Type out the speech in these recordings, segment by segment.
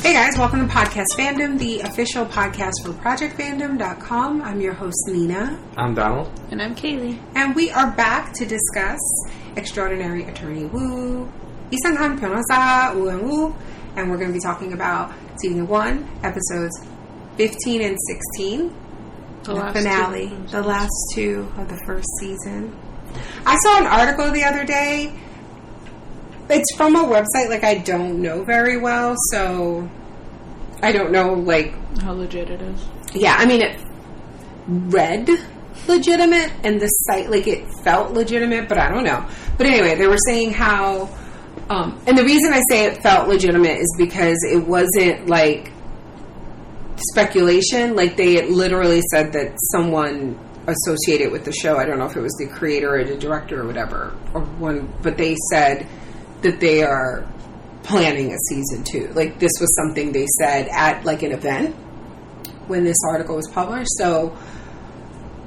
Hey guys, welcome to Podcast Fandom, the official podcast for ProjectFandom.com. I'm your host, Nina. I'm Donald. And I'm Kaylee. And we are back to discuss Extraordinary Attorney Woo, 이상한 변호사 Woo, and we're going to be talking about Season 1, Episodes 15 and 16, the finale, the last two of the first season. I saw an article the other day. It's from a website, I don't know very well, so I don't know, how legit it is. Yeah, I mean, it read legitimate, and the site, it felt legitimate, but I don't know. But anyway, they were saying how, and the reason I say it felt legitimate is because it wasn't, speculation. They had literally said that someone associated with the show, I don't know if it was the creator or the director or whatever, but they said that they are planning a season 2. This was something they said at an event when this article was published. So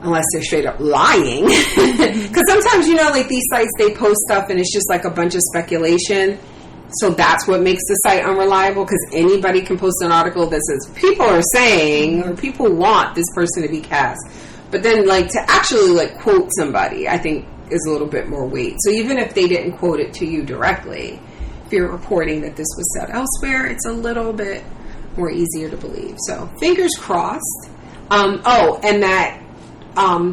unless they're straight up lying, because sometimes these sites, they post stuff and it's just a bunch of speculation. So that's what makes the site unreliable, because anybody can post an article that says people are saying or people want this person to be cast, but then to actually quote somebody, I think is a little bit more weight. So even if they didn't quote it to you directly, if you're reporting that this was said elsewhere, it's a little bit more easier to believe. So fingers crossed. And that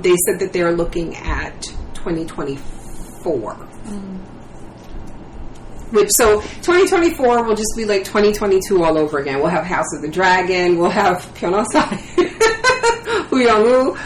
they said that they're looking at 2024. Which, so 2024 will just be 2022 all over again. We'll have House of the Dragon. We'll have 변호사 Woo,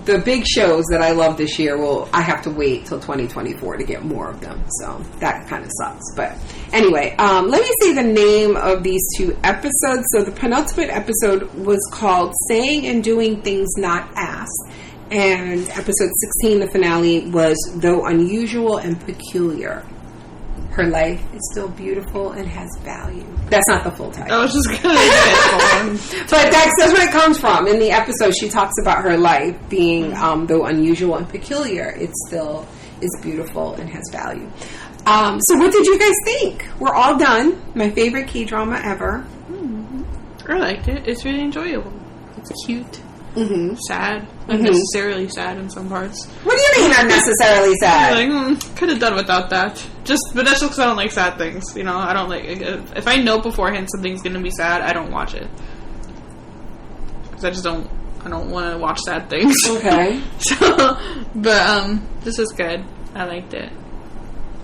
the big shows that I love this year, I have to wait till 2024 to get more of them. So that kind of sucks. But anyway, let me say the name of these two episodes. So the penultimate episode was called Saying and Doing Things Not Asked. And episode 16, the finale, was Though Unusual and Peculiar. Her life is still beautiful and has value. That's not the full title. I was just going to say But that's where it comes from. In the episode, she talks about her life being, though unusual and peculiar, it still is beautiful and has value. So what did you guys think? We're all done. My favorite K-drama ever. I liked it. It's really enjoyable. It's cute. Mm-hmm. Sad. Unnecessarily sad in some parts. What do you mean unnecessarily sad? Could have done without that. But that's just because I don't like sad things. I don't like... If I know beforehand something's going to be sad, I don't watch it. Because I just don't... I don't want to watch sad things. Okay. But this is good. I liked it.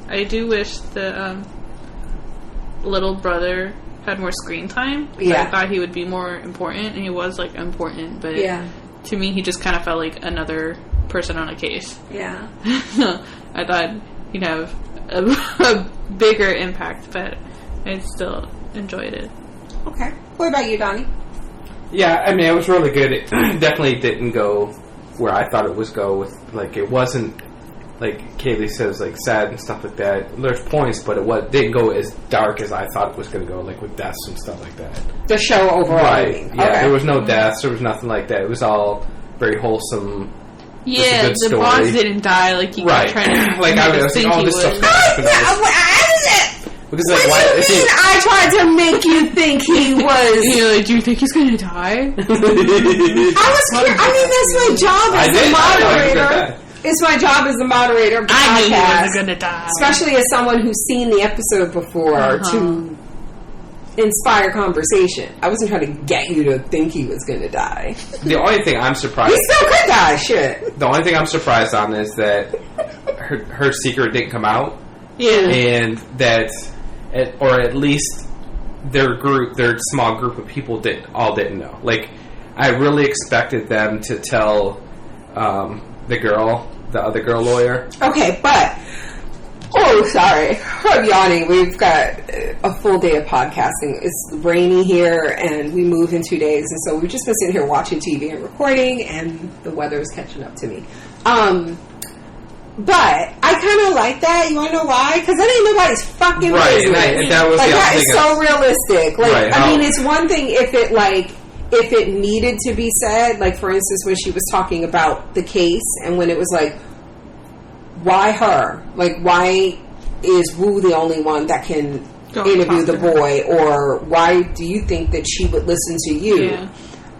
I do wish the little brother had more screen time. Yeah. I thought he would be more important, and he was important, but to me he just kind of felt like another person on a case. Yeah. I thought he'd have a bigger impact, but I still enjoyed it. Okay. What about you, Donnie? Yeah, I mean, it was really good. It definitely didn't go where I thought it was go with, it wasn't, Kaylee says, sad and stuff like that. There's points, but it didn't go as dark as I thought it was going to go, with deaths and stuff like that. The show overall. Right. Yeah, okay. There was no deaths. There was nothing like that. It was all very wholesome. Yeah, the story. boss didn't die. You kept trying to I was think all this stuff because what do you mean I tried to make you think he was... do you think he's going to die? I was curious. I mean, that's my job as a moderator. It's my job as the moderator of the podcast. I knew he wasn't going to die. Especially as someone who's seen the episode before to inspire conversation. I wasn't trying to get you to think he was going to die. The only thing I'm surprised... He still could die, shit. The only thing I'm surprised on is that her secret didn't come out. Yeah. And that... or at least their small group of people didn't know. I really expected them to tell the other girl lawyer. Okay, but sorry, I'm yawning. We've got a full day of podcasting. It's rainy here, and we move in 2 days, and so we've just been sitting here watching TV and recording, and the weather is catching up to me. But I kind of like that. You want to know why? Because that ain't nobody's fucking business. And that was that is so realistic. I mean, it's one thing if it needed to be said. For instance, when she was talking about the case, and when it was why her? Why is Wu the only one that can interview the boy, or why do you think that she would listen to you? Yeah.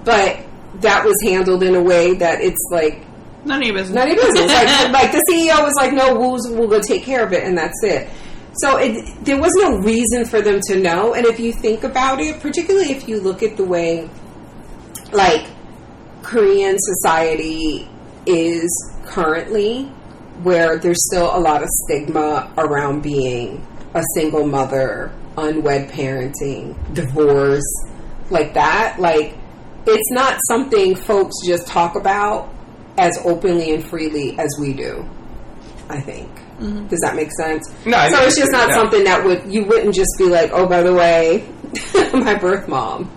But that was handled in a way that it's like, none of your business. None of your business. like the CEO was like, no, we'll go take care of it, and that's it. So there was no reason for them to know. And if you think about it, particularly if you look at the way, like, Korean society is currently, where there's still a lot of stigma around being a single mother, unwed parenting, divorce, like that. Like, it's not something folks just talk about as openly and freely as we do, I think. Mm-hmm. Does that make sense? No, so it's just not something that you wouldn't just be like, oh, by the way, my birth mom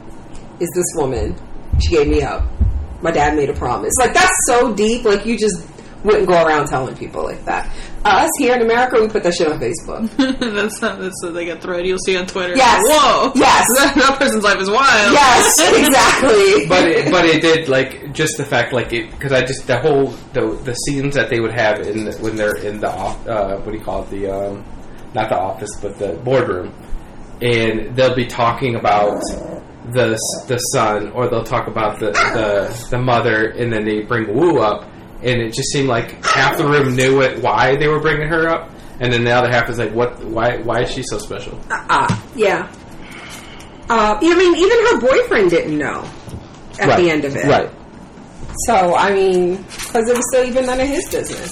is this woman. She gave me up. My dad made a promise. Like, that's so deep. Like, you just wouldn't go around telling people like that. Us here in America, we put that shit on Facebook. that's like a thread you'll see on Twitter. Yes. Whoa. Yes. That person's life is wild. Yes, exactly. but it did, like, just the fact, like, it, because I just, the scenes that they would have when they're in the, what do you call it, not the office, but the boardroom, and they'll be talking about the son, or they'll talk about the mother, and then they bring Woo up. And it just seemed like half the room knew why they were bringing her up, and then the other half is like, "What? Why is she so special?" Yeah. I mean, even her boyfriend didn't know at the end of it, right? So I mean, because it was still even none of his business.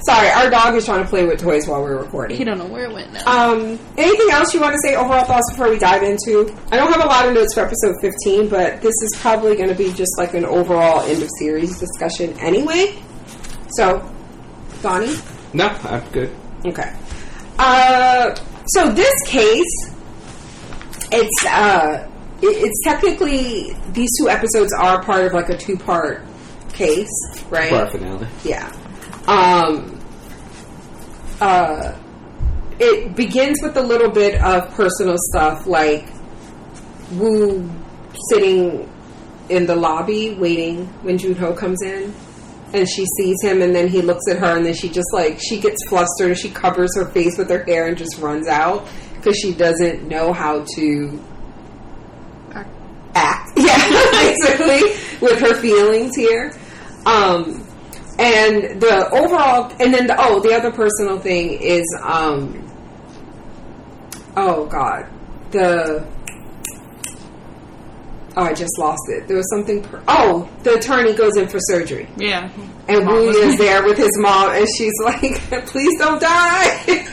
Sorry, our dog is trying to play with toys while we're recording. He don't know where it went now. Anything else you want to say, overall thoughts, before we dive into? I don't have a lot of notes for episode 15, but this is probably going to be just like an overall end of series discussion anyway. So, Donnie? No, I'm good. Okay. So this case, it's technically, these two episodes are part of like a 2-part case, right? Part finale. Yeah. It begins with a little bit of personal stuff, like Woo sitting in the lobby waiting when Junho comes in, and she sees him, and then he looks at her, and then she just she gets flustered, and she covers her face with her hair and just runs out because she doesn't know how to act. Yeah, basically, with her feelings here. And the overall, and then the other personal thing is, I just lost it. There was something, the attorney goes in for surgery. Yeah. And Woo is there with his mom, and she's like, please don't die. And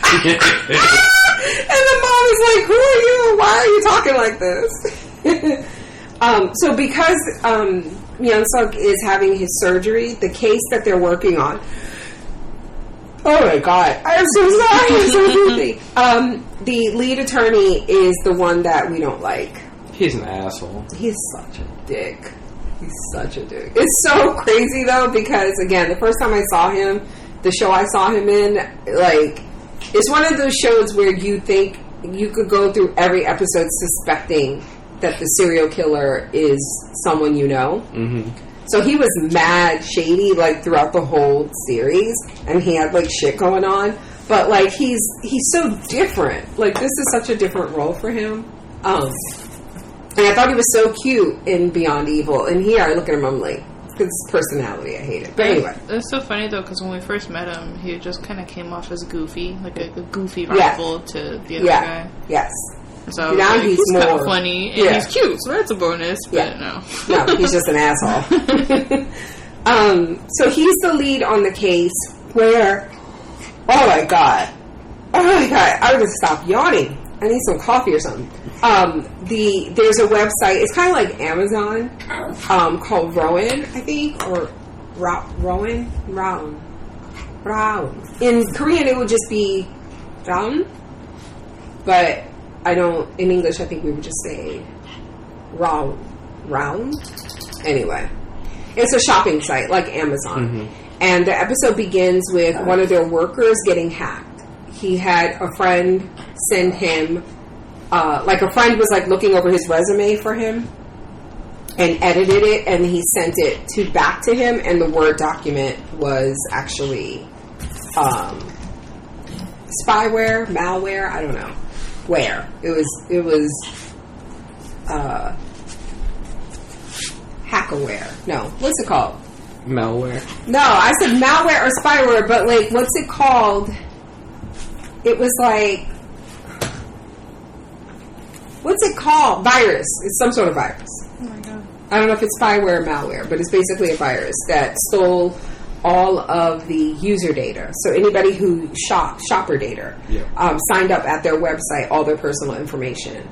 the mom is like, who are you? Why are you talking like this? So because, Myung-suk is having his surgery, the case that they're working on. Oh my god, I'm so sorry. I'm so goofy. The lead attorney is the one that we don't like. He's an asshole. He's such a dick. It's so crazy though, because again, the first time I saw him, the show I saw him in, like, it's one of those shows where you think you could go through every episode suspecting that the serial killer is someone you know. Mm-hmm. So he was mad shady, like, throughout the whole series, and he had, like, shit going on. But, like, he's so different. Like, this is such a different role for him. And I thought he was so cute in Beyond Evil. And here, I look at him, I'm like, his personality, I hate it. But anyway. It's so funny, though, because when we first met him, he just kind of came off as goofy, like a goofy rival to the other guy. Yes. So now he's kind of funny, and he's cute, so that's a bonus, but no, he's just an asshole. So he's the lead on the case where, oh my god, I would just stop yawning. I need some coffee or something. There's a website, it's kind of like Amazon, called Rowan, I think, or Rowan. In Korean it would just be Raun, but in English, I think we would just say round. Anyway, it's a shopping site like Amazon. Mm-hmm. And the episode begins with one of their workers getting hacked. He had a friend send him, a friend was like looking over his resume for him and edited it, and he sent it back to him, and the Word document was actually spyware, malware, I don't know. Where. It was hackaware. No, what's it called? Malware. No, I said malware or spyware, but like, what's it called? It was like, what's it called? Virus. It's some sort of virus. Oh my god. I don't know if it's spyware or malware, but it's basically a virus that stole all of the user data. So anybody who shopper data, signed up at their website, all their personal information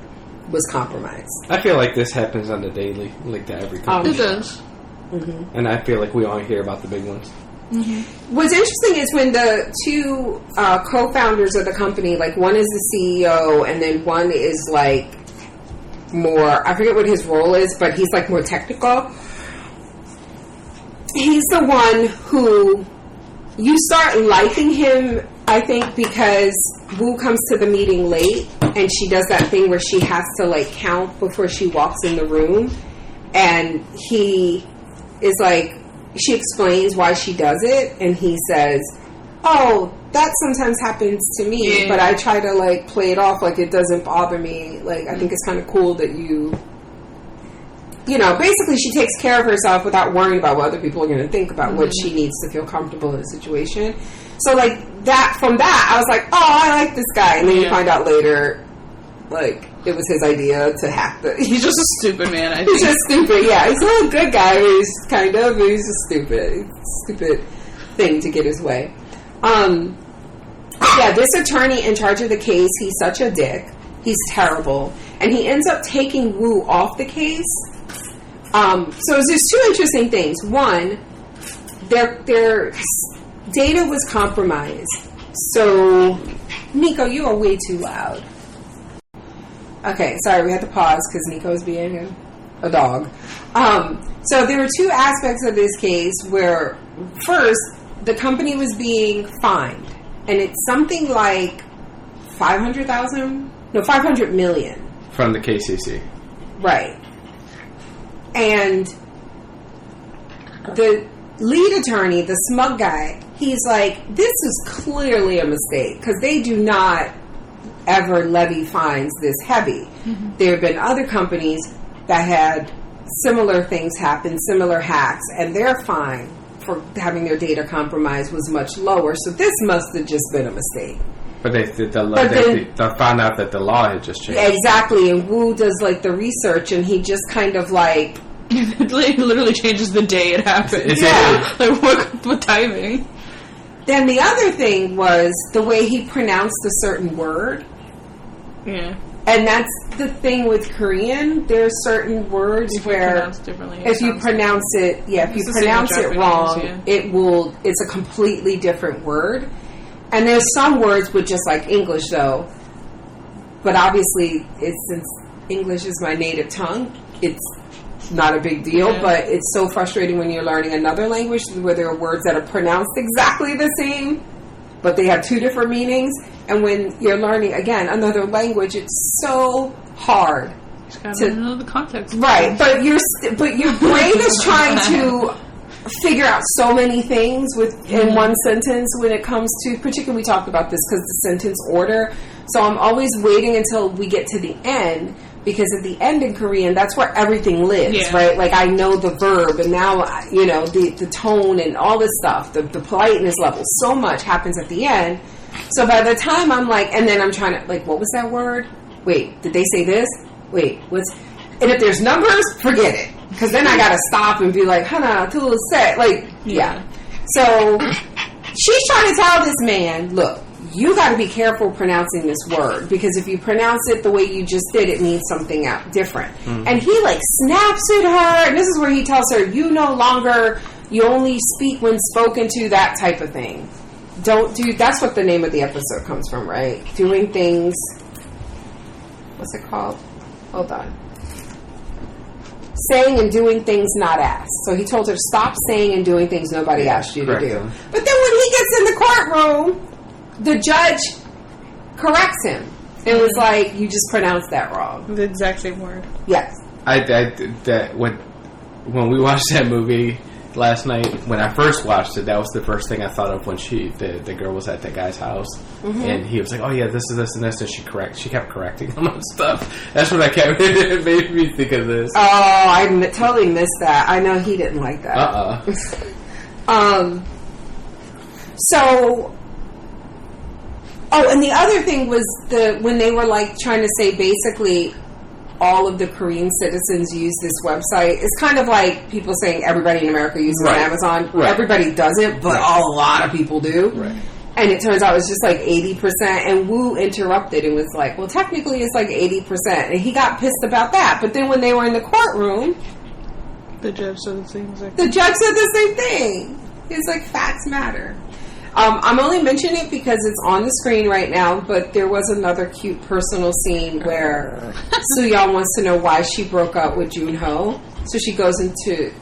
was compromised. I feel like this happens on the daily, like to every company. It does. Mm-hmm. And I feel like we only hear about the big ones. Mm-hmm. What's interesting is when the two co-founders of the company, like one is the CEO and then one is like more, I forget what his role is, but he's like more technical. He's the one who you start liking him, I think, because Wu comes to the meeting late and she does that thing where she has to like count before she walks in the room, and he is like, she explains why she does it, and he says, oh, that sometimes happens to me, but I try to like play it off like it doesn't bother me. Like, I think it's kind of cool that you know, basically she takes care of herself without worrying about what other people are going to think about what she needs to feel comfortable in a situation. So like that, from that, I was like, oh, I like this guy. And then you find out later, like, it was his idea to hack the... He's just a stupid man, I think. He's just stupid, yeah. He's not a good guy, but he's just stupid. Stupid thing to get his way. Yeah, this attorney in charge of the case, he's such a dick. He's terrible. And he ends up taking Wu off the case. So there's two interesting things. One, their data was compromised. So, Nico, you are way too loud. Okay, sorry, we had to pause because Nico's being a dog. So there were two aspects of this case where, first, the company was being fined. And it's something like 500 million. From the KCC. Right. And the lead attorney, the smug guy, he's like, this is clearly a mistake because they do not ever levy fines this heavy. Mm-hmm. There have been other companies that had similar things happen, similar hacks, and their fine for having their data compromised was much lower. So this must have just been a mistake. But they found out that the law had just changed. Exactly, and Wu does like the research, and he just kind of like it literally changes the day it happened. Yeah, like what timing? Then the other thing was the way he pronounced a certain word. Yeah, and that's the thing with Korean. There are certain words where if you pronounce it, if you pronounce it wrong, it's a completely different word. And there's some words with just like English though, but obviously since English is my native tongue, it's not a big deal, but it's so frustrating when you're learning another language where there are words that are pronounced exactly the same, but they have two different meanings. And when you're learning, again, another language, it's so hard to know the context. Right, but your brain is trying to figure out so many things in one sentence when it comes to, particularly we talked about this because the sentence order. So I'm always waiting until we get to the end, because at the end in Korean, that's where everything lives, right? Like I know the verb, and now, you know, the tone and all this stuff, the politeness level, so much happens at the end. So by the time I'm like, and then I'm trying to, like, what was that word? Wait, did they say this? Wait, and if there's numbers, forget it. Because then I gotta stop and be like, Hana, to set. Like, So she's trying to tell this man, look, you gotta be careful pronouncing this word, because if you pronounce it the way you just did, it means something different. Mm-hmm. And he like snaps at her, and this is where he tells her, you only speak when spoken to, that type of thing. That's what the name of the episode comes from, right? Doing things, what's it called? Hold on. Saying and doing things not asked. So he told her, stop saying and doing things nobody asked you to do. But then when he gets in the courtroom, the judge corrects him. It was like, you just pronounced that wrong. The exact same word. Yes. When we watched that movie, last night when I first watched it. That was the first thing I thought of when the girl was at that guy's house, and he was like, "Oh yeah, this is this and this," and she kept correcting him on stuff. That's what it made me think of this. Oh, I totally missed that. I know he didn't like that. So. Oh, and the other thing was when they were like trying to say basically all of the Korean citizens use this website. It's kind of like people saying everybody in America uses Amazon. Right. Everybody doesn't, but a lot of people do. Right. And it turns out it's just like 80%. And Wu interrupted and was like, well, technically it's like 80%. And he got pissed about that. But then when they were in the courtroom, the judge said the same thing. The judge said the same thing. He's like, facts matter. I'm only mentioning it because it's on the screen right now, but there was another cute personal scene where Soo-yeon wants to know why she broke up with Junho. So she goes into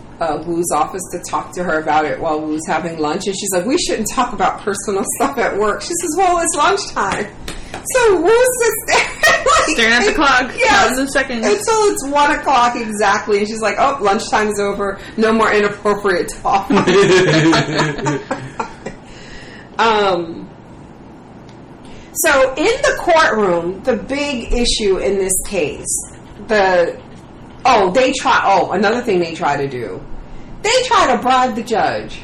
Woo's office to talk to her about it while Woo's having lunch. And she's like, we shouldn't talk about personal stuff at work. She says, well, it's lunchtime. So Woo sits there like, staring at the clock. Yes, in seconds. Until it's 1 o'clock exactly. And she's like, oh, lunchtime is over. No more inappropriate talk. So in the courtroom, the big issue in this case, another thing they try to do, they try to bribe the judge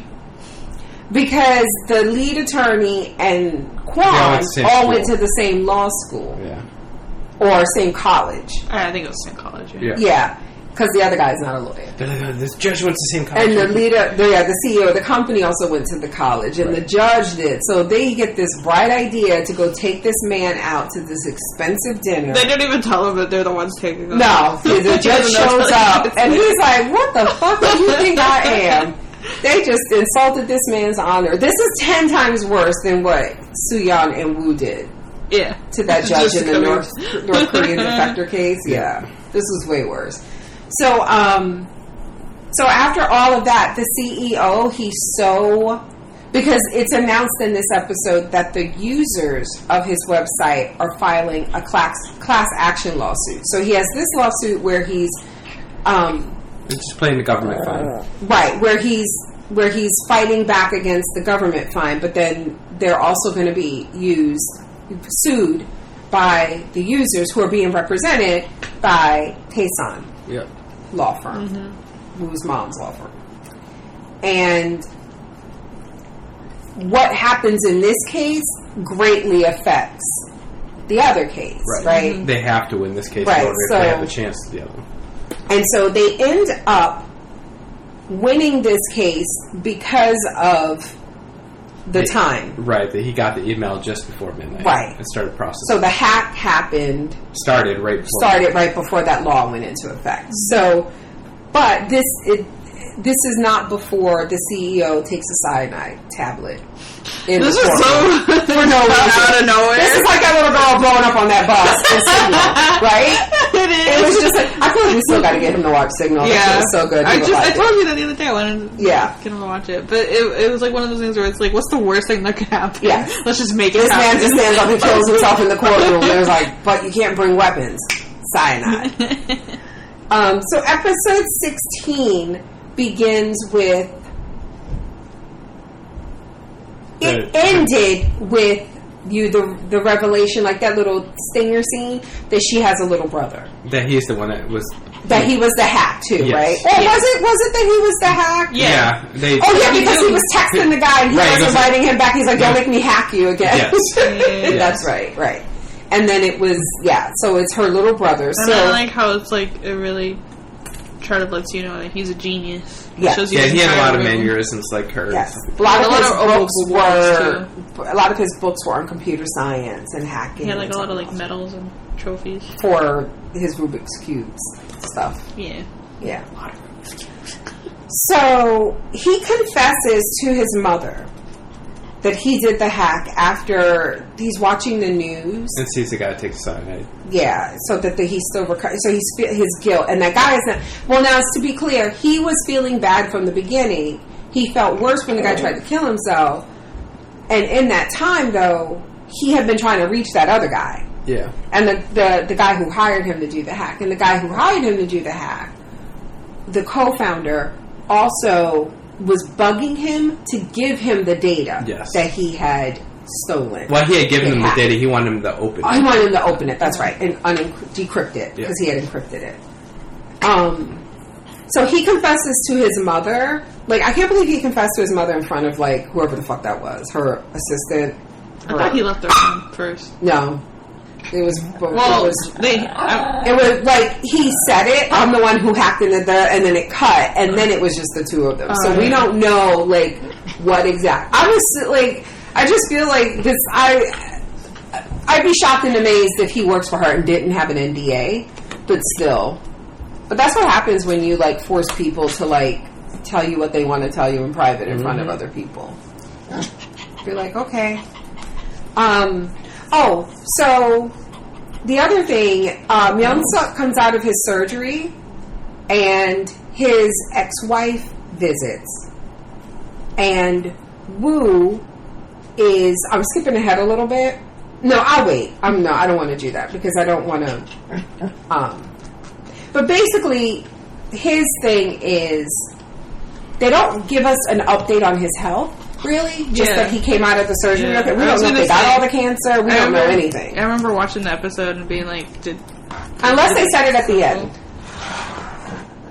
because the lead attorney and Kwon all went to the same law school, or same college. I think it was the same college. Yeah. Because the other guy is not a lawyer. This judge went to the same college. And the leader, the CEO of the company also went to the college. And the judge did. So they get this bright idea to go take this man out to this expensive dinner. They didn't even tell him that they're the ones taking him. No. The judge shows up. And he's like, what the fuck do you think I am? They just insulted this man's honor. This is 10 times worse than what Soo-yeon and Woo did. Yeah. To that judge in the North Korean defector case. Yeah. This was way worse. So after all of that, the CEO, because it's announced in this episode that the users of his website are filing a class action lawsuit. So he has this lawsuit where he's just playing the government fine, right? Where he's fighting back against the government fine, but then they're also going to be sued by the users who are being represented by Taesan. Yep. Law firm, Woo's mom's law firm. And what happens in this case greatly affects the other case, right? Mm-hmm. They have to win this case in order if they have a chance to the other one. And so they end up winning this case because of the time. Right, that he got the email just before midnight. Right. And started processing. So the hack happened. Started right before that law went into effect. So, but this is not before the CEO takes a cyanide tablet. This is so for no reason. Out of nowhere. This is like that little girl blowing up on that bus in Signal, right? It is. It was just like, I feel like we still got to get him to watch Signal. Yeah, it was so good. I told you that the other day. I wanted to get him to watch it, but it was like one of those things where it's like, what's the worst thing that could happen? Yeah, let's just make it. This man just stands up and kills himself in the courtroom. It was like, but you can't bring weapons. Cyanide. So episode 16 begins with. It ended with the revelation, like that little stinger scene, that she has a little brother. That he's the one that was. That he was the hack too, right? Or was it that he was the hack? Yeah. Because he was texting the guy and he wasn't writing him back. He's like, "Don't make me hack you again." Yes. That's right. And then it was so it's her little brother. And I like how it's like it really try to let you know that he's a genius. Yeah, he had a lot of mannerisms like her. Yes, a lot of his books were on computer science and hacking. He had like a lot of like medals and trophies for his Rubik's cubes stuff. Yeah. A lot of Rubik's cubes. So he confesses to his mother that he did the hack after he's watching the news and sees the guy take the cyanide. Yeah, so that he's still recovering. So he's his guilt, and that guy is not. Well, now to be clear, he was feeling bad from the beginning. He felt worse when the guy tried to kill himself, and in that time, though, he had been trying to reach that other guy. Yeah, and the guy who hired him to do the hack, and the guy who hired him to do the hack, the co-founder, also was bugging him to give him the data Yes. that he had stolen. Well, he had given him the data. He wanted him to open I it. wanted him to open it. That's right, and decrypt it because he had encrypted it. So he confesses to his mother. Like, I can't believe he confessed to his mother in front of, like, whoever the fuck that was, her assistant. I thought he left their phone first. No. It was... Well, it was like, he said it, I'm the one who hacked into and then it cut, and then it was just the two of them. So we don't know, like, what exact... I just feel like this... I'd be shocked and amazed if he works for her and didn't have an NDA, but still. But that's what happens when you, like, force people to, like, tell you what they want to tell you in private in front of other people. You're like, okay. So the other thing, Myung-suk comes out of his surgery and his ex-wife visits. And Woo is... I'm skipping ahead a little bit. No, I'll wait. I don't want to do that because I don't want to... But basically, his thing is... They don't give us an update on his health, really. Just that he came out of the surgery. Yeah. Okay, we don't know if they got all the cancer. We don't know anything. I remember watching the episode and being like, Unless they said it at the end.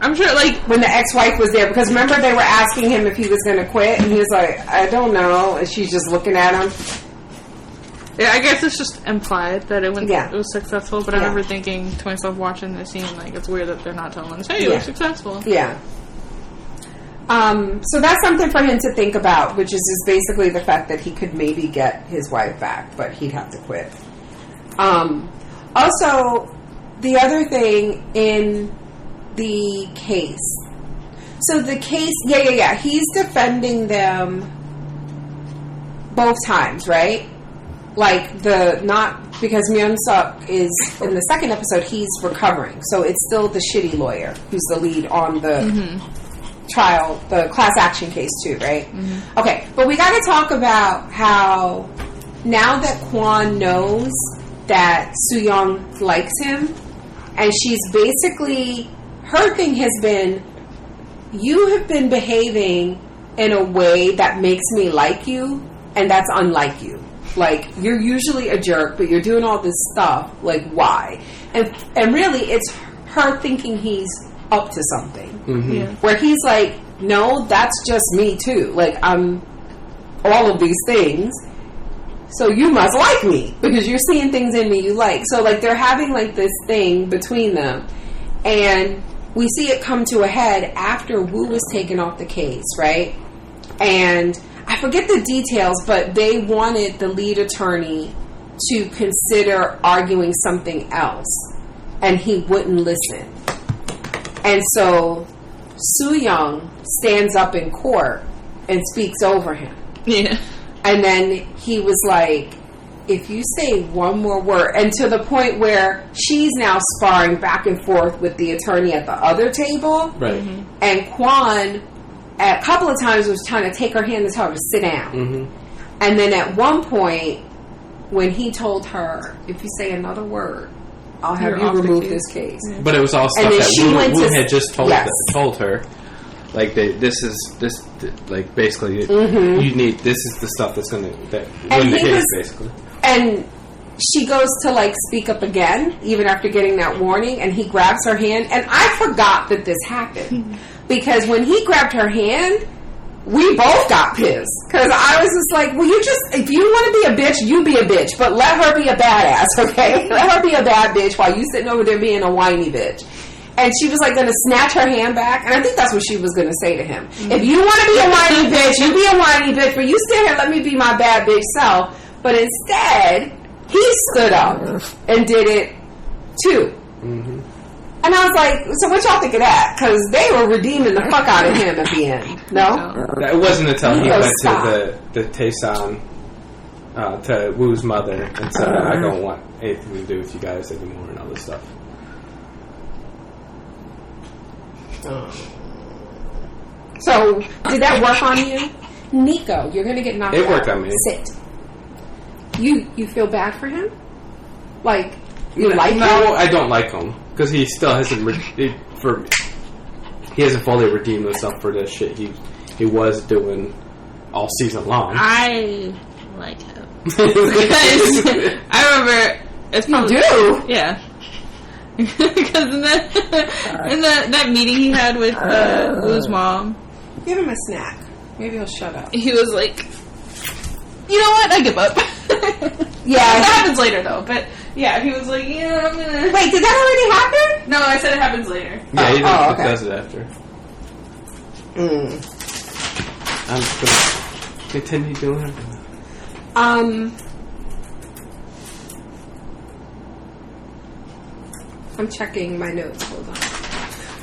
I'm sure, like... When the ex-wife was there. Because remember they were asking him if he was going to quit. And he was like, I don't know. And she's just looking at him. Yeah, I guess it's just implied that it was successful. But I Yeah. remember thinking to myself watching the scene, like, it's weird that they're not telling us, hey, it was successful. Yeah. So that's something for him to think about, which is just basically the fact that he could maybe get his wife back, but he'd have to quit. Also, the other thing in the case. So the case, he's defending them both times, right? Like, because Myung-suk is, in the second episode, he's recovering. So it's still the shitty lawyer who's the lead on the trial, the class action case too, right? Mm-hmm. Okay, but we got to talk about how now that Kwon knows that Soo-young likes him, and she's basically, her thing has been, you have been behaving in a way that makes me like you, and that's unlike you. Like, you're usually a jerk, but you're doing all this stuff. Like, why? And really, it's her thinking he's up to something. Mm-hmm. Yeah. Where he's like, no, that's just me too. Like, I'm all of these things. So you must like me because you're seeing things in me you like. So, like, they're having, like, this thing between them. And we see it come to a head after Woo was taken off the case, right? And I forget the details, but they wanted the lead attorney to consider arguing something else. And he wouldn't listen. And so Soo-young stands up in court and speaks over him. Yeah. And then he was like, if you say one more word, and to the point where she's now sparring back and forth with the attorney at the other table. Right. Mm-hmm. And Kwon, a couple of times, was trying to take her hand and tell her to sit down. Mm-hmm. And then at one point, when he told her, if you say another word, I'll have you remove this case. Yeah. But it was all stuff that Woo had just told her. Like, like, basically, you need, this is the stuff that's going to win the case, basically. And she goes to, like, speak up again, even after getting that warning, and he grabs her hand. And I forgot that this happened. Because when he grabbed her hand, we both got pissed. Because I was just like, well, if you want to be a bitch, you be a bitch. But let her be a badass, okay? Let her be a bad bitch while you sitting over there being a whiny bitch. And she was, like, going to snatch her hand back. And I think that's what she was going to say to him. Mm-hmm. If you want to be a whiny bitch, you be a whiny bitch. But you sit here, let me be my bad bitch self. But instead, he stood up and did it, too. Mm-hmm. And I was like, so what y'all think of that? Because they were redeeming the fuck out of him at the end. No? It wasn't until he went to the Taesan, to Woo's mother, and said, I don't want anything to do with you guys anymore and all this stuff. So, did that work on you? Nico, you're going to get knocked out. It worked on me. Sit. You feel bad for him? Like, you like him? No, I don't like him. Because he still hasn't he hasn't fully redeemed himself for the shit he he was doing all season long. I like him. Because I remember it's probably... You do? Yeah. Because in that meeting he had with Wu's mom, Give him a snack. Maybe he'll shut up. he was like, you know what? I give up. Yeah. That happens later, though. But, yeah, he was like, yeah, I'm gonna... Wait, did that already happen? No, I said it happens later. Yeah, he okay. does it after. I'm just gonna continue doing it. I'm checking my notes. Hold on.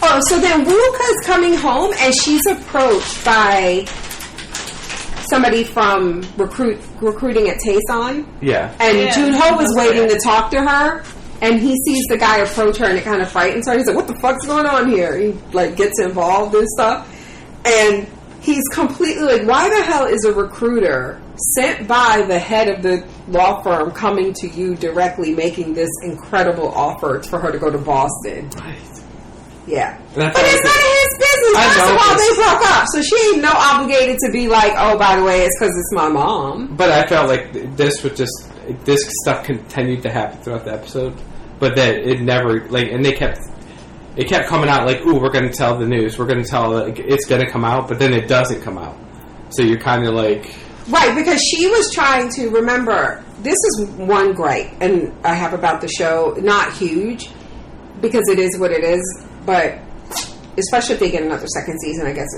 Oh, so then Wuka's coming home and she's approached by somebody from recruiting at Tayson. Yeah. And Yeah. Junho was waiting to talk to her, and he sees the guy approach her, and it kind of frightens her. He's like, "What the fuck's going on here?" He like gets involved and stuff, and he's completely like, "Why the hell is a recruiter sent by the head of the law firm coming to you directly, making this incredible offer for her to go to Boston?" Right. Yeah, That's but it's none of his business. I First know, of all, it's- they broke up, so she ain't no obligated to be like, "Oh, by the way, it's because it's my mom." But I felt like this stuff continued to happen throughout the episode, but that it never and it kept coming out like, "Ooh, we're going to tell the news. We're going to tell it's going to come out," but then it doesn't come out. So you're kind of like, Right, because she was trying to remember. This is one gripe, and I have about the show. Not huge, because it is what it is. But especially if they get another second season, I guess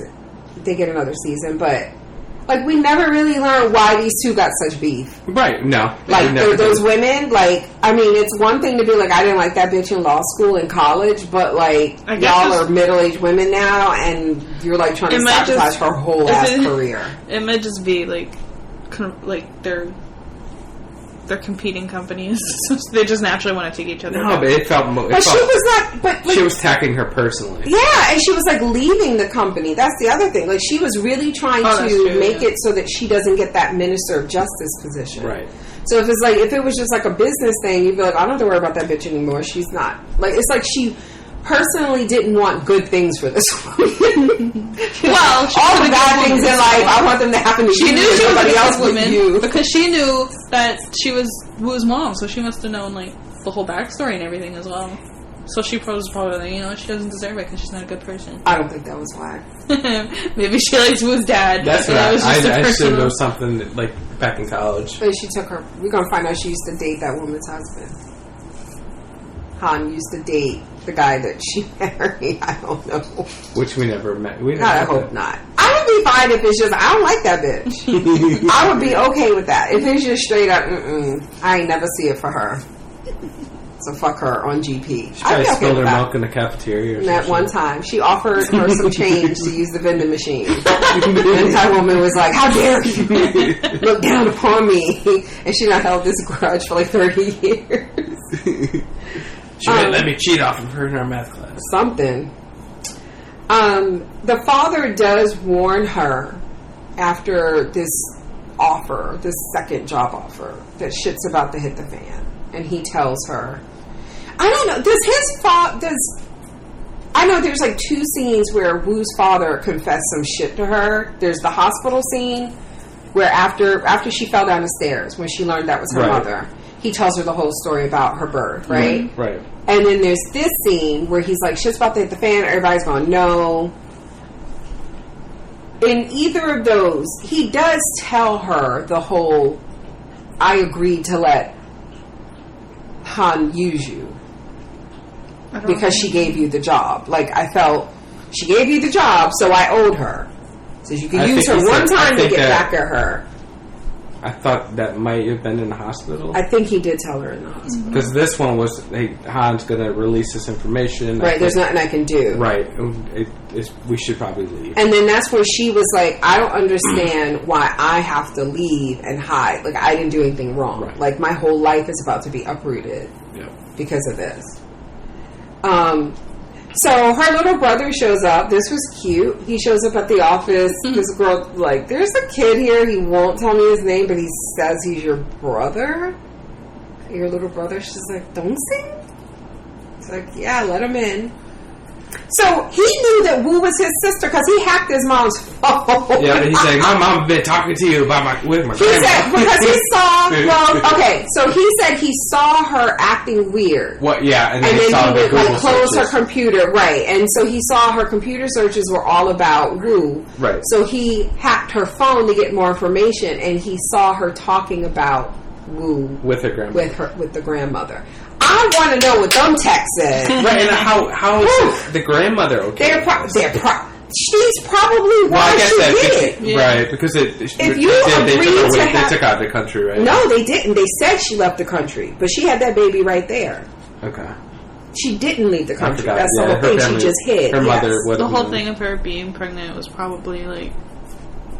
they get another season. But like, we never really learned why these two got such beef. right? No, Like never those did. women. Like, I mean, it's one thing to be like, I didn't like that bitch in law school and college, but like, I guess y'all it's- are middle-aged women now, and you're like trying to It might sabotage just- her whole is ass it- career. It might just be like they're competing companies. So they just naturally want to take each other No, down. but it felt. But she was not. But like, She was attacking her personally. yeah, and she was like leaving the company. That's the other thing. Like, she was really trying Oh, that's to true, make yeah. it so that she doesn't get that minister of justice position. Right. So if it was just like a business thing, you'd be like, I don't have to worry about that bitch anymore. She's not like, it's like she personally didn't want good things for this woman. Well, she all was the a bad good things in woman. life, I want them to happen to She you knew and she was somebody a else good with you. woman because she knew that she was Wu's mom, so she must have known like the whole backstory and everything as well. So she was probably like, she doesn't deserve it because she's not a good person. I don't think that was why. Maybe she likes Wu's dad. That's and what that was just a I should personal- know something like back in college. But she took her. We're gonna find out she used to date that woman's husband. Han used to date the guy that she married. I don't know. Which we never met. We never God, I met. hope not. I would be fine if it's just, I don't like that bitch. I would be okay with that. If it's just straight up, I ain't never see it for her. So fuck her on GP. She I'd probably be okay spilled with her that. milk in the cafeteria or That something. one time, she offered her some change to use the vending machine. And that woman was like, "How dare you look down upon me?" And she not held this grudge for like 30 years. She wouldn't let me cheat off of her in our math class. Something. The father does warn her after this offer, this second job offer, that shit's about to hit the fan. And he tells her, I don't know, I know there's like two scenes where Wu's father confessed some shit to her. There's the hospital scene where after she fell down the stairs, when she learned that was her Right. mother, he tells her the whole story about her birth, right? Right. And then there's this scene where he's like, shit's about to hit the fan, everybody's going, no. In either of those, he does tell her the whole, I agreed to let Han use you because she gave you the job. Like, I felt she gave you the job, so I owed her. So you can I use her think he one said- I time to think get that- back at her. I thought that might have been in the hospital. I think he did tell her in the hospital. Because this one was, hey, Han's going to release this information. Right, there's nothing I can do. Right. We should probably leave. And then that's where she was like, I don't understand why I have to leave and hide. Like, I didn't do anything wrong. Right. Like, my whole life is about to be uprooted Yep. because of this. So her little brother shows up. This was cute. He shows up at the office. This girl, like, there's a kid here. He won't tell me his name, but he says he's your brother. Your little brother. She's like, don't sing? It's like, yeah, let him in. So he knew that Wu was his sister because he hacked his mom's phone. Yeah, but he's like, my mom's been talking to you about with my He said, because he saw, so he said he saw her acting weird. What? Yeah, and then he would like close her computer, right? And so he saw her computer searches were all about Wu, right? So he hacked her phone to get more information, and he saw her talking about Wu with her grandmother, with the grandmother. I want to know what them texts said. Right, and how is the grandmother okay? She's probably why she did it. Right, because they took out the country, right? No, they didn't. They said she left the country, but she had that baby right there. Okay. She didn't leave the country. That's the whole thing. She just hid. Her mother. The whole thing of her being pregnant was probably like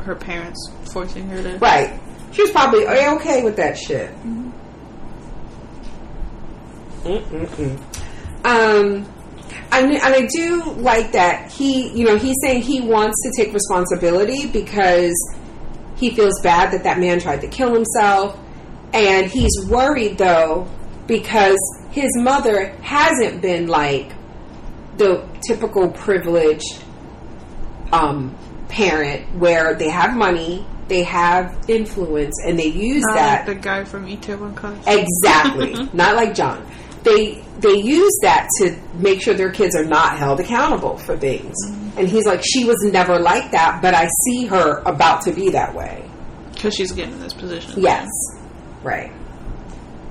her parents forcing her to. Right. She was probably okay with that shit. Mm-hmm. I do like that he's saying he wants to take responsibility because he feels bad that man tried to kill himself, and he's worried though because his mother hasn't been like the typical privileged parent where they have money, they have influence, and they use not that. Like the guy from Itaewon Class. Exactly, not like John. They use that to make sure their kids are not held accountable for things. Mm-hmm. And he's like, she was never like that, but I see her about to be that way. Because she's getting in this position. Yes. Right.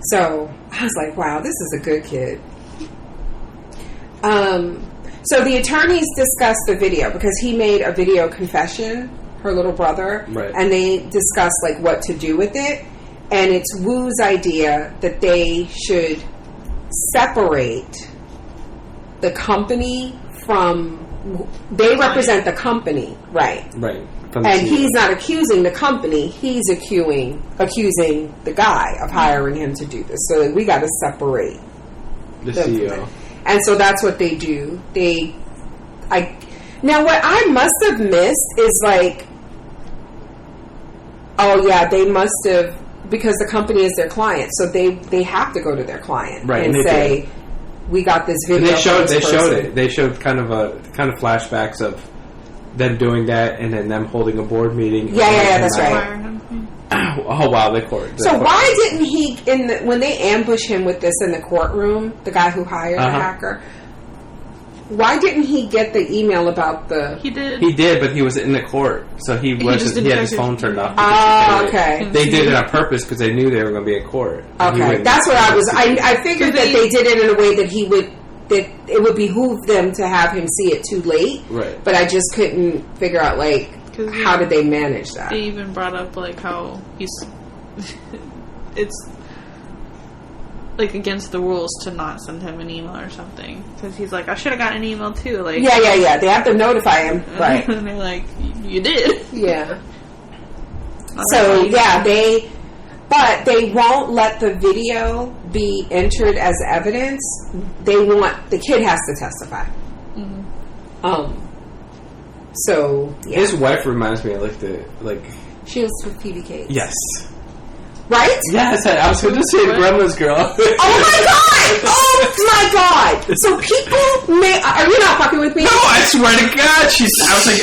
So, I was like, wow, this is a good kid. So the attorneys discussed the video because he made a video confession, her little brother. Right. And they discussed like what to do with it. And it's Wu's idea that they should separate the company from they represent the company, right? And he's not accusing the company, he's accusing the guy of hiring him to do this. So we got to separate the CEO. And so that's what they do. Now what I must have missed is like, oh yeah, they must have, because the company is their client, so they have to go to their client and say, "We got this video." And they showed it. They showed kind of flashbacks of them doing that, and then them holding a board meeting. Yeah, that's right. Oh wow, the court. So why didn't he when they ambush him with this in the courtroom? The guy who hired the hacker. Why didn't he get the email about the... He did. He did, but he was in the court. So he had his phone turned off. Okay. They did it on purpose because they knew they were going to be in court. Okay. That's what I was... I figured that they did it in a way that it would behoove them to have him see it too late. Right. But I just couldn't figure out, like, how did they manage that? They even brought up, like, how he's... it's... like against the rules to not send him an email or something, because he's like, I should have gotten an email too. Like, yeah. They have to notify him, right? And they're like, you did, yeah. So yeah, they won't let the video be entered as evidence. The kid has to testify. Mm-hmm. So yeah. His wife reminds me of she was with Phoebe Cates. Yes. Right? Yes, I was going to say Grandma's Girl. Oh my god! So people are you not fucking with me? No, I swear to God,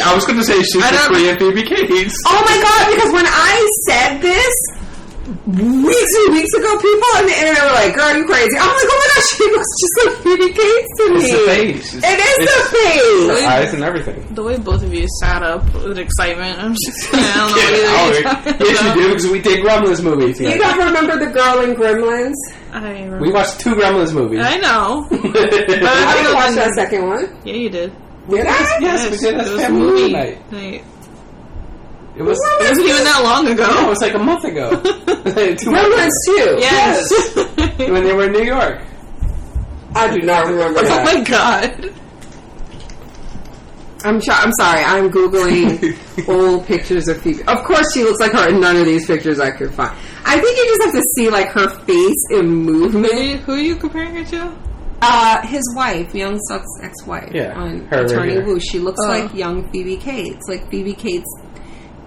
I was going to say she's the Korean Phoebe Cates. Oh my god! Because when I said this weeks and weeks ago, people on the internet were like, "Girl, you crazy!" I'm like, "Oh my gosh, she looks just like Phoebe Cates to me." It's the face. It is the face. The eyes and everything. The way both of you sat up with excitement, I'm just I don't know what you're talking about. Yes, you do, because we did Gremlins movies. You don't remember the girl in Gremlins? We watched 2 Gremlins movies. I know. I didn't watch that second one. Yeah, you did. Did I? Yes, we did. That was family movie night. It wasn't even that long ago. No, it was like a month ago. Gremlins 2. Yes. When they were in New York. I do not remember that. Oh my god. I'm sorry. I'm Googling old pictures of Phoebe. Of course she looks like her in none of these pictures I could find. I think you just have to see like her face in movement. Who are you comparing her to? His wife, Young Suk's ex-wife. Yeah. On her Attorney right Wu. She looks like young Phoebe Cates. Like Phoebe Cates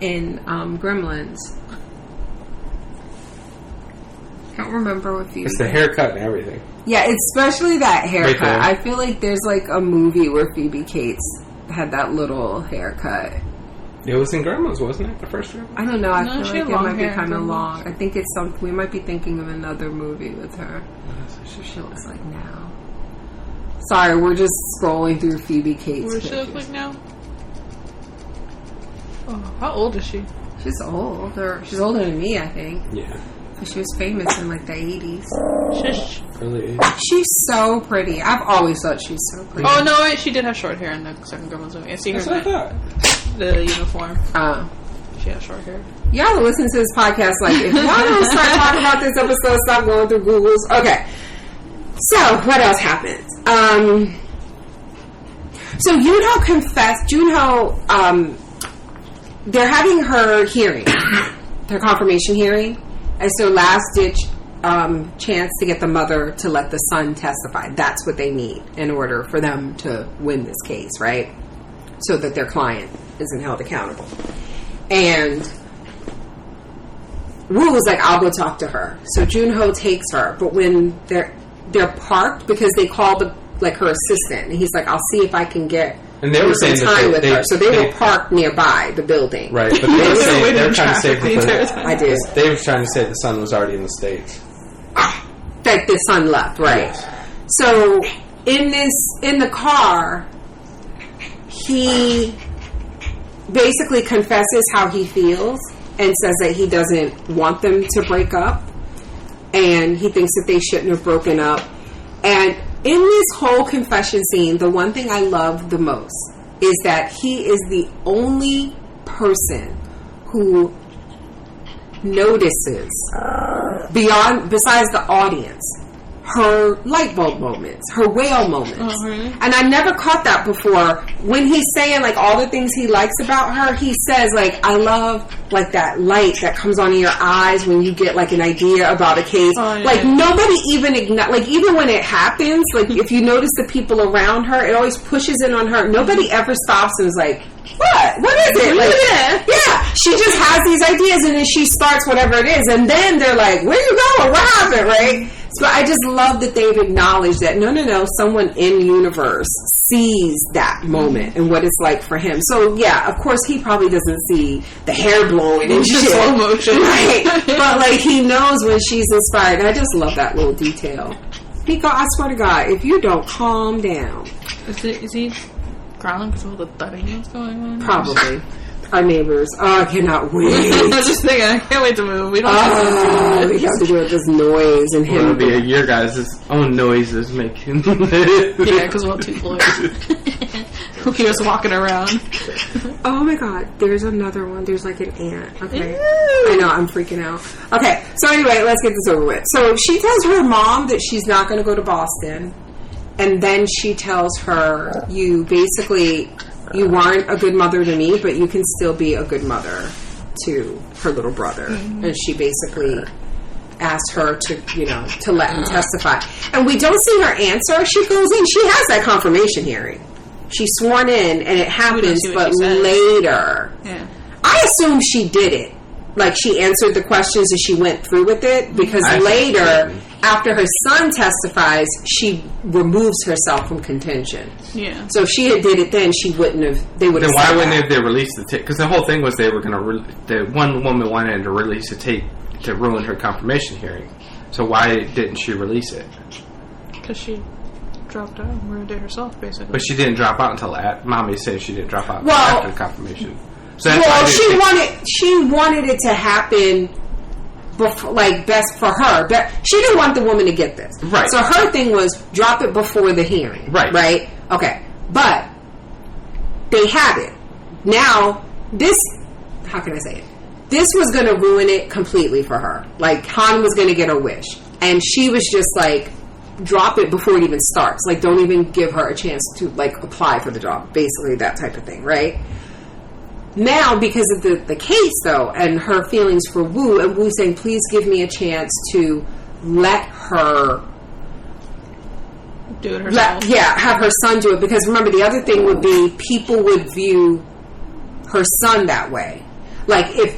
in Gremlins. can't remember what Phoebe. It's the haircut and everything. Yeah, especially that haircut. Right there. I feel like there's like a movie where Phoebe Cates had that little haircut. It was in Grandma's, wasn't it? The first Grandma? I don't know. I No, feel she like had it long might be hair. kind of long. I think it's something. We might be thinking of another movie with her. She looks like now. Sorry, we're just scrolling through Phoebe Cates. What does she look like now? Oh, how old is she? She's old. She's older than me, I think. Yeah. She was famous in like the 80s. Shush. Really? She's so pretty. I've always thought she's so pretty. Oh no, wait, she did have short hair in the second Grandma's movie. I see her That's in what I thought. the uniform. Oh. She has short hair. Y'all listen to this podcast like, if y'all don't start talking about this episode, stop going through Googles. Okay. So, what else happened? So, Junho, they're having her hearing, her confirmation hearing, as their last-ditch chance to get the mother to let the son testify. That's what they need in order for them to win this case, right? So that their client isn't held accountable. And Woo was like, I'll go talk to her. So Junho takes her, but when they're parked, because they called her assistant, and he's like, I'll see if I can get And they were saying some time that with her. So they were parked nearby the building. Right, but they were saying they were trying to say I did. They were trying to say the son was already in the States. That the son left, right? Yes. So in the car, he basically confesses how he feels and says that he doesn't want them to break up, and he thinks that they shouldn't have broken up. And in this whole confession scene, the one thing I love the most is that he is the only person who notices, besides the audience, her light bulb moments, her whale moments. Oh, really? And I never caught that before. When he's saying like all the things he likes about her, he says like, I love like that light that comes on in your eyes when you get like an idea about a case. Oh, yeah. Like nobody even like even when it happens, like if you notice the people around her, it always pushes in on her. Nobody ever stops and is like, what is it? Like, yeah, she just has these ideas and then she starts whatever it is, and then they're like, where you going? What happened? Right? So I just love that they've acknowledged that no, someone in universe sees that moment and what it's like for him. So yeah, of course he probably doesn't see the hair blowing and shit, slow motion, right? But like he knows when she's inspired. And I just love that little detail. Nico, I swear to God, if you don't calm down, Is he growling because of all the thudding that's going on? probably. Our neighbors. Oh, I cannot wait. I was just thinking, I can't wait to move. We don't We have to do it this noise and It'll him. be your guys' own noises making. Yeah, because we'll have two floors. We'll keep us walking around. Oh my God, there's another one. There's like an ant. Okay. I know, I'm freaking out. Okay, so anyway, let's get this over with. So she tells her mom that she's not going to go to Boston. And then she tells her, you weren't a good mother to me, but you can still be a good mother to her little brother. Mm-hmm. And she basically asked her to let him testify. And we don't see her answer. She goes in. She has that confirmation hearing. She's sworn in, and it happens, but later. Yeah. I assume she did it. Like, she answered the questions and she went through with it, because later, after her son testifies, she removes herself from contention. Yeah. So if she had did it then, she wouldn't have. They would have. Then why wouldn't they release the tape? Because the whole thing was they were going to. The one woman wanted to release the tape to ruin her confirmation hearing. So why didn't she release it? Because she dropped out and ruined it herself, basically. But she didn't drop out until Mommy said she didn't drop out until Well, after the confirmation. So that's why she wanted it to happen before, like, best for her. But she didn't want the woman to get this. Right. So her thing was drop it before the hearing. Right. Right? Okay. But they have it. Now, how can I say it? This was going to ruin it completely for her. Like, Han was going to get her wish. And she was just like, drop it before it even starts. Like, don't even give her a chance to, like, apply for the job. Basically, that type of thing, right? Now, because of the case, though, and her feelings for Wu, and Wu saying, please give me a chance to let her do it herself. have her son do it. Because remember, the other thing would be people would view her son that way. Like, if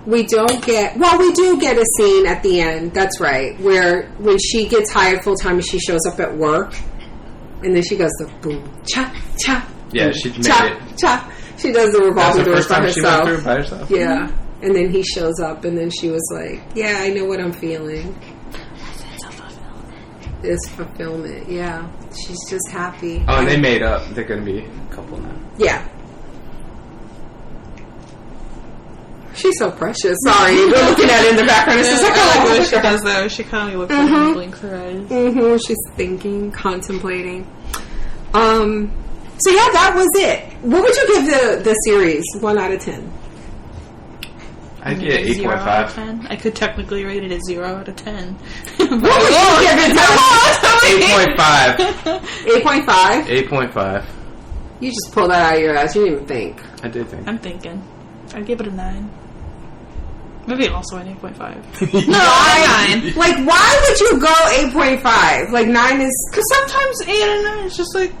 We don't get... Well, we do get a scene at the end. That's right. Where when she gets hired full-time and she shows up at work, and then she goes the boom, cha, cha. Yeah, boom, she made cha, it. Cha. She does the revolving doors by herself. She went through by herself. Yeah. And then he shows up, and then she was like, yeah, I know what I'm feeling. It's fulfillment, yeah. She's just happy. Oh, and they made up. They're going to be a couple now. Yeah. She's so precious. Sorry, we're looking at it in the background. It's just like, I like what she does, though. She kind of looks like she blinks her eyes. Mm-hmm. She's thinking, contemplating. So yeah, that was it. What would you give the series? 1 out of 10. I'd get 0 out of 8.5. 10. I could technically rate it as 0 out of 10. What would you give it? 8.5. 8.5? 8.5. You just pulled that out of your ass. You didn't even think. I did think. I'm thinking. I'd give it a 9. Maybe also an 8.5. No, 9. Like, why would you go 8.5? Like, 9 is... Because sometimes 8 and 9 is just like...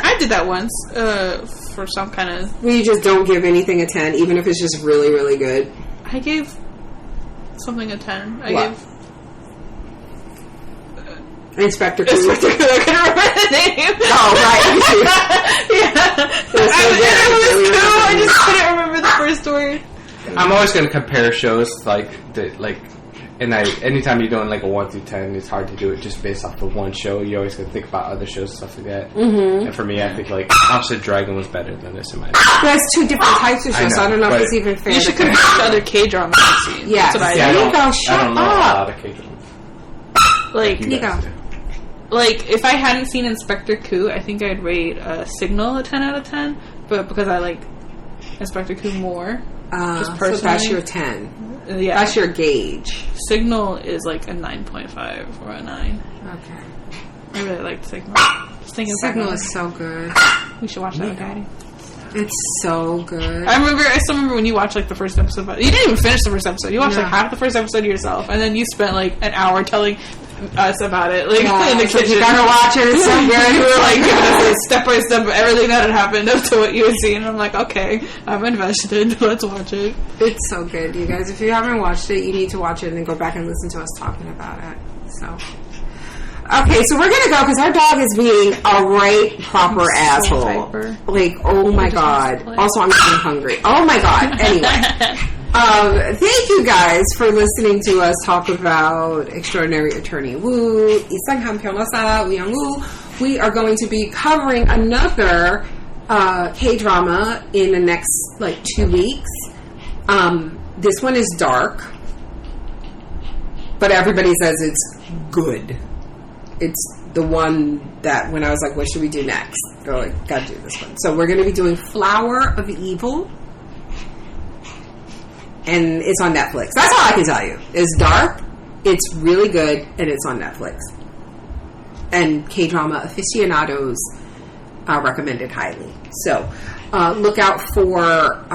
I did that once for some kind of... Well, you just don't give anything a 10, even if it's just really, really good. I gave something a 10. I What? gave... Inspector Cooper. I couldn't remember the name. Oh, right. Yeah. It was so good. It was Really cool. I good. just couldn't remember the first word. I'm always going to compare shows and anytime you're doing like a 1 through 10, it's hard to do it just based off of one show. You always got to think about other shows and stuff like that. Mm-hmm. And for me, I think like House of Dragon was better than this in my opinion. There's 2 different types of shows, so I don't know if it's even fair. You should compare to other K-dramas I've seen. Yes. That's what Yeah, I you do. go, shut I don't know up. a lot of K-dramas. Like, You guys do. like, if I hadn't seen Inspector Coup, I think I'd rate Signal a 10 out of 10. But because I like Inspector Coup more, just personally. So that's your 10. Yeah. That's your gauge. Signal is like a 9.5 or a 9. Okay. I really liked Signal. Just thinking Signal back on is so good. it. We should watch that, Daddy. It's so good. I still remember when you watched like the first episode. You didn't even finish the first episode. You watched No. like half the first episode yourself, and then you spent like an hour telling us about it, like in the So kitchen. you gotta watch it. It's so good. You were like giving us a step by step of everything that had happened up to what you had seen. And I'm like, okay, I'm invested. Let's watch it. It's so good, you guys. If you haven't watched it, you need to watch it and then go back and listen to us talking about it. So, okay, so we're gonna go because our dog is being a right proper asshole. hyper. Like, oh my just wants to god. play. Also, I'm getting hungry. Oh my god. Anyway. Thank you guys for listening to us talk about Extraordinary Attorney Woo, 이상한 변호사 우영우. We are going to be covering another K-drama in the next 2 weeks. This one is dark, but everybody says it's good. It's the one that when I was like, what should we do next? They're like, gotta do this one. So we're going to be doing Flower of Evil. And it's on Netflix. That's all I can tell you. It's dark, it's really good, and it's on Netflix. And K-drama aficionados recommend it highly. So look out for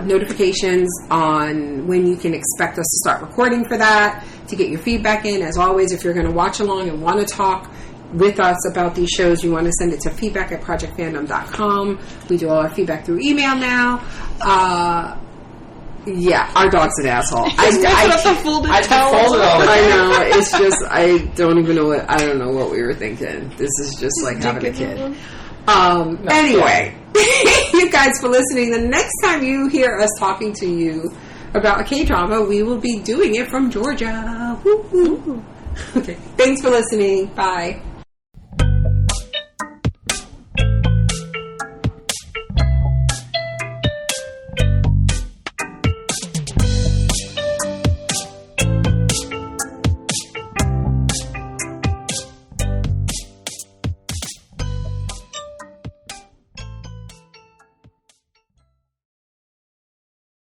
notifications on when you can expect us to start recording for that, to get your feedback in. As always, if you're going to watch along and want to talk with us about these shows, you want to send it to feedback@projectfandom.com. We do all our feedback through email now. Yeah, our dog's an asshole. I fold it I just fold it all the I time. know. It's just I don't know what we were thinking. This is just like having a kid. Anyway, you guys for listening. The next time you hear us talking to you about a K-drama, we will be doing it from Georgia. Woo-hoo. Okay. Thanks for listening. Bye.